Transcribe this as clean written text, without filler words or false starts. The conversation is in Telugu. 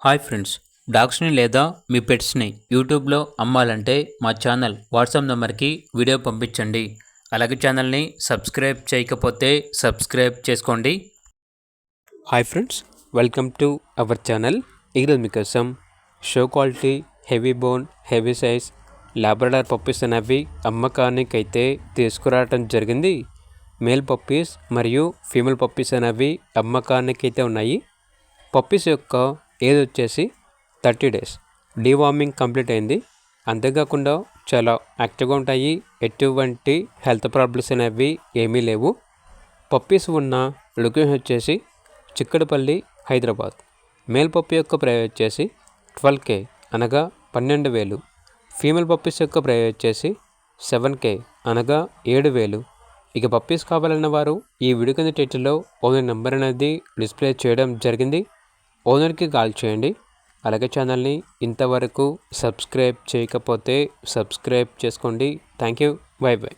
హాయ్ ఫ్రెండ్స్, డాగ్స్ని లేదా మీ పెట్స్ని యూట్యూబ్లో అమ్మాలంటే మా ఛానల్ వాట్సాప్ నెంబర్కి వీడియో పంపించండి. అలాగే ఛానల్ని సబ్స్క్రైబ్ చేయకపోతే సబ్స్క్రైబ్ చేసుకోండి. Hi friends, welcome to our channel. ఈరోజు మీకోసం show quality, heavy bone, heavy size Labrador puppies అనేవి అమ్మకానికి అయితే తీసుకురావడం జరిగింది. మేల్ పప్పీస్ మరియు ఫీమేల్ పప్పీస్ అనేవి అమ్మకానికి అయితే ఉన్నాయి. పప్పీస్ యొక్క ఏజ్ వచ్చేసి 30 days. డీవార్మింగ్ కంప్లీట్ అయింది. అంతేకాకుండా చాలా యాక్టివ్గా ఉంటాయి. ఎటువంటి హెల్త్ ప్రాబ్లమ్స్ అనేవి ఏమీ లేవు. పప్పీస్ ఉన్న లొకేషన్ వచ్చేసి చిక్కడపల్లి, హైదరాబాద్. మేల్ పప్పీ యొక్క ప్రైస్ వచ్చేసి 12K అనగా 12,000. ఫీమేల్ పప్పీస్ యొక్క ప్రైస్ వచ్చేసి 7K అనగా 7,000. ఇక పప్పీస్ కావాలన్న వారు ఈ వీడియో కింద టైటిల్లో ఓనర్ నెంబర్ అనేది డిస్ప్లే చేయడం జరిగింది. ఓనర్కి కాల్ చేయండి. అలాగే ఛానల్ని ఇంతవరకు సబ్స్క్రైబ్ చేయకపోతే సబ్స్క్రైబ్ చేసుకోండి. Thank you. By by.